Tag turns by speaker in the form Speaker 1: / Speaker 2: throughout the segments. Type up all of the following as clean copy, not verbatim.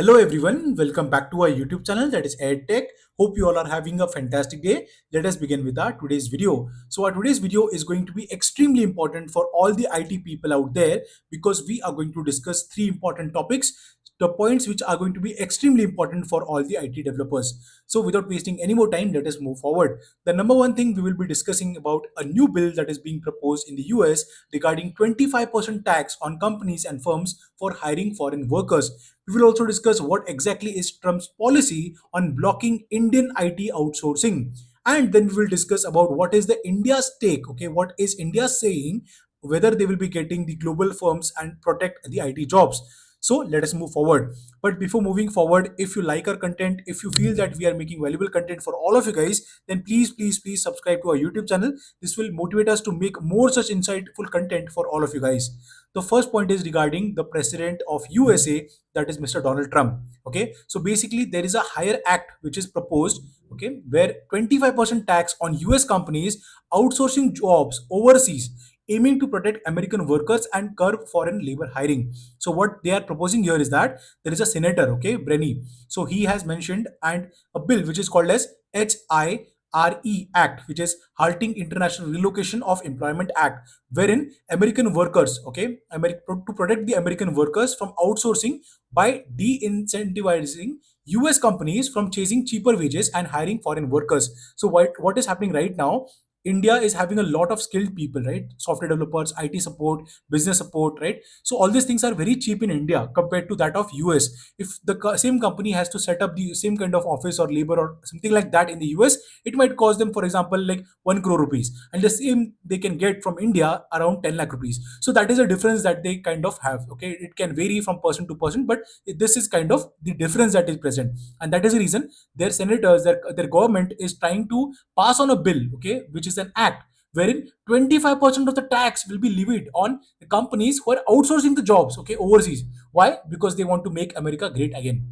Speaker 1: Hello everyone, welcome back to our YouTube channel that is EdTech. Hope you all are having a fantastic day. Let us begin with our today's video. So our today's video is going to be extremely important for all the IT people out there because we are going to discuss three important topics, the points which are going to be extremely important for all the IT developers. So without wasting any more time, let us move forward. The number one thing we will be discussing about a new bill that is being proposed in the US regarding 25% tax on companies and firms for hiring foreign workers. We will also discuss what exactly is Trump's policy on blocking Indian IT outsourcing. And then we will discuss about what is the India's take, okay, what is India saying, whether they will be getting the global firms and protect the IT jobs. So let us move forward. But before moving forward, if you like our content, if you feel that we are making valuable content for all of you guys, then please subscribe to our YouTube channel. This will motivate us to make more such insightful content for all of you guys. The first point is regarding the president of USA, that is Mr. Donald Trump. Okay, so basically there is a higher act which is proposed, okay, where 25% tax on US companies outsourcing jobs overseas, aiming to protect American workers and curb foreign labor hiring. So what they are proposing here is that there is a senator, okay, Brenny. So he has mentioned and a bill which is called as HIRE Act, which is Halting International Relocation of Employment Act, wherein American workers, okay, to protect the American workers from outsourcing by de-incentivizing US companies from chasing cheaper wages and hiring foreign workers. So what is happening right now? India is having a lot of skilled people, right? Software developers, IT support, business support, right? So all these things are very cheap in India compared to that of US. If the same company has to set up the same kind of office or labor or something like that in the US, it might cost them, for example, like 1 crore rupees, and the same they can get from India around 10 lakh rupees. So that is a difference that they kind of have. Okay, it can vary from person to person, but this is kind of the difference that is present, and that is the reason their senators, their government is trying to pass on a bill, okay, which is an act wherein 25% of the tax will be levied on the companies who are outsourcing the jobs, okay, overseas. Why? Because they want to make America great again.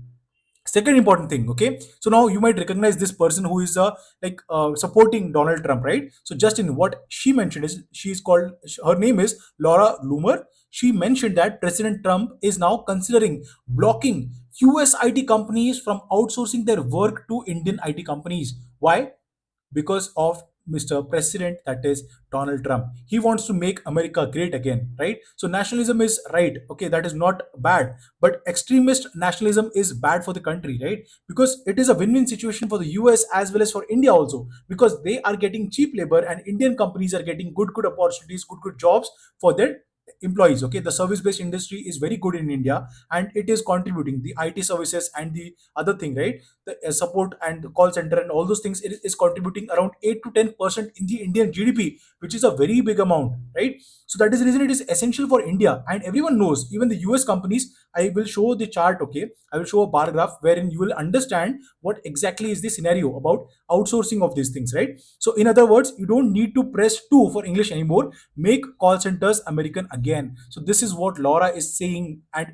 Speaker 1: Second important thing, okay, so now you might recognize this person who is supporting Donald Trump, right? So Justin, what she mentioned is, she's called, her name is Laura Loomer. She mentioned that President Trump is now considering blocking US IT companies from outsourcing their work to Indian IT companies. Why? Because of Mr. President, that is Donald Trump. He wants to make America great again, right? So nationalism is right, okay, that is not bad, but extremist nationalism is bad for the country, right? Because it is a win-win situation for the US as well as for India also, because they are getting cheap labor and Indian companies are getting good opportunities, good jobs for their employees. Okay, the service based industry is very good in India, and it is contributing the IT services and the other thing, right? The support and the call center and all those things, it is contributing around 8 to 10% in the Indian GDP, which is a very big amount, right? So that is the reason it is essential for India, and everyone knows, even the US companies. I will show the chart, okay, I will show a bar graph wherein you will understand what exactly is the scenario about outsourcing of these things, right? So in other words, you don't need to press 2 for English anymore. Make call centers American again. So this is what Laura is saying, and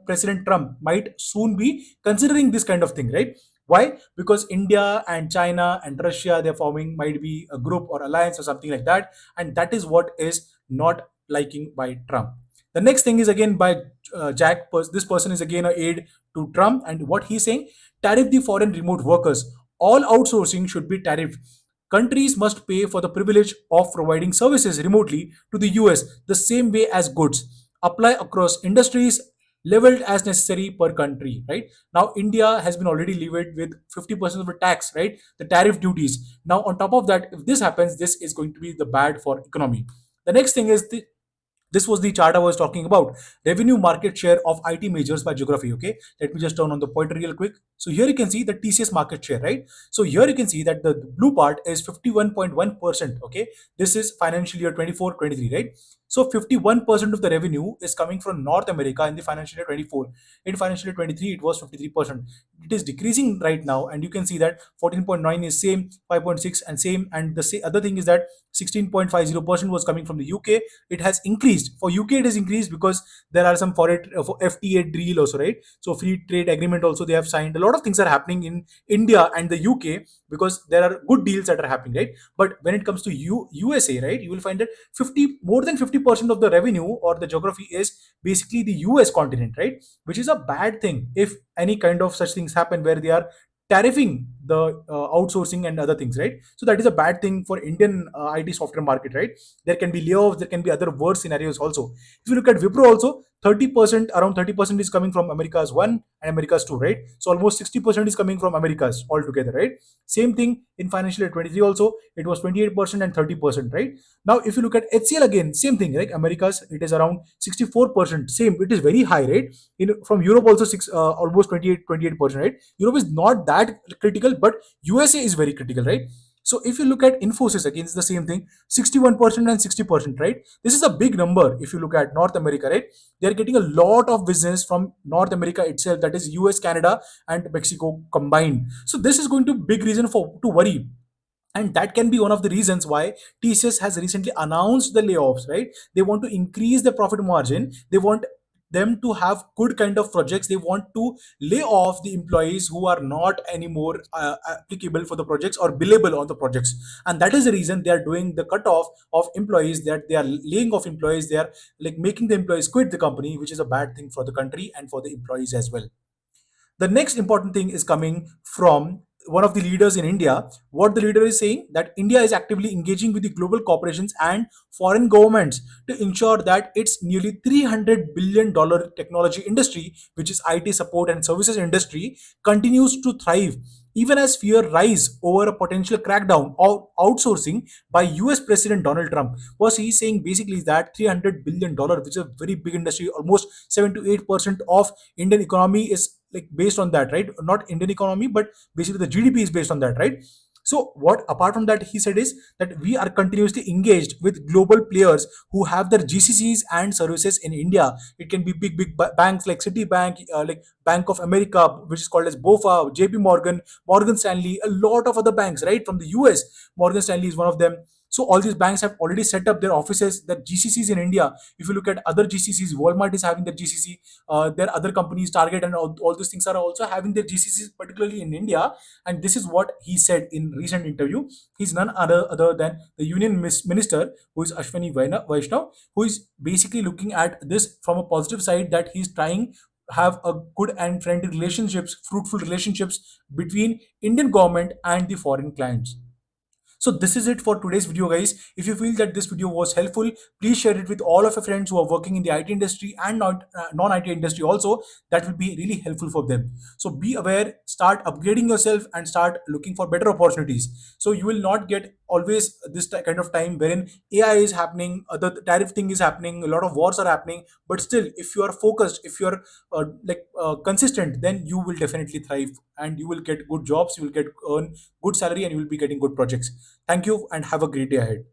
Speaker 1: President Trump might soon be considering this kind of thing, right? Why? Because India and China and Russia, they're forming, might be a group or alliance or something like that, and that is what is not liking by Trump. The next thing is again by Jack. This person is again an aide to Trump, and what he's saying: tariff the foreign remote workers. All outsourcing should be tariffed. Countries must pay for the privilege of providing services remotely to the US the same way as goods. Apply across industries, leveled as necessary per country, right? Now, India has been already levied with 50% of the tax, right? The tariff duties. Now, on top of that, if this happens, this is going to be the bad for economy. The next thing is this was the chart I was talking about. Revenue market share of IT majors by geography. Okay, let me just turn on the pointer real quick. So here you can see the TCS market share, right? So here you can see that the blue part is 51.1%. Okay, this is financial year 24-23, right? So 51% of the revenue is coming from North America in the financial year 24. In financial year 23, it was 53%. It is decreasing right now, and you can see that 14.9 is same, 5.6 and same, and the other thing is that 16.50% was coming from the UK. It has increased. For UK, it is increased because there are some foreign for FTA deal also, right? So free trade agreement also they have signed. A lot of things are happening in India and the UK because there are good deals that are happening, right? But when it comes to USA, right, you will find that 50 more than 50% 50% of the revenue or the geography is basically the US continent, right? Which is a bad thing if any kind of such things happen where they are tariffing the outsourcing and other things, right? So that is a bad thing for Indian IT software market, right? There can be layoffs, there can be other worse scenarios also. If you look at Wipro also, 30%, around 30% is coming from Americas 1 and Americas 2, right? So almost 60% is coming from Americas altogether, right? Same thing in financial year 23 also, it was 28% and 30%, right? Now, if you look at HCL again, same thing, right? Americas, it is around 64%, same, it is very high, right? From Europe also, almost 28%, right? Europe is not that critical, but USA is very critical, right? So if you look at Infosys again, it's the same thing, 61% and 60%, right? This is a big number if you look at North America, right? They are getting a lot of business from North America itself, that is US, Canada, and Mexico combined. So this is going to be big reason for to worry, and that can be one of the reasons why TCS has recently announced the layoffs, right? They want to increase the profit margin, they want them to have good kind of projects, they want to lay off the employees who are not anymore applicable for the projects or billable on the projects. And that is the reason they are doing the cutoff of employees, that they are laying off employees, they are like making the employees quit the company, which is a bad thing for the country and for the employees as well. The next important thing is coming from one of the leaders in India. What the leader is saying, that India is actively engaging with the global corporations and foreign governments to ensure that its nearly $300 billion technology industry, which is IT support and services industry, continues to thrive even as fear rise over a potential crackdown or outsourcing by US President Donald Trump. What he's saying basically is that $300 billion, which is a very big industry, almost 7 to 8% of Indian economy is like based on that, right? Not Indian economy, but basically the GDP is based on that, right? So what apart from that he said is that we are continuously engaged with global players who have their GCCs and services in India. It can be big banks like Citibank, like Bank of America, which is called as BOFA, JP Morgan, Morgan Stanley, a lot of other banks, right, from the US. Morgan Stanley is one of them. So all these banks have already set up their offices, their GCCs in India. If you look at other GCCs, Walmart is having their GCC. There are other companies, Target and all these things are also having their GCCs, particularly in India. And this is what he said in recent interview. He's none other than the Union Minister, who is Ashwini Vaishnav, who is basically looking at this from a positive side, that he's trying have a good and friendly relationships, fruitful relationships between Indian government and the foreign clients. So this is it for today's video, guys. If you feel that this video was helpful, please share it with all of your friends who are working in the IT industry and not non-IT industry also. That will be really helpful for them. So be aware, start upgrading yourself and start looking for better opportunities. So you will not get always this kind of time wherein AI is happening, the tariff thing is happening, a lot of wars are happening. But still, if you are focused, if you are consistent, then you will definitely thrive and you will get good jobs, you will get earn good salary, and you will be getting good projects. Thank you and have a great day ahead.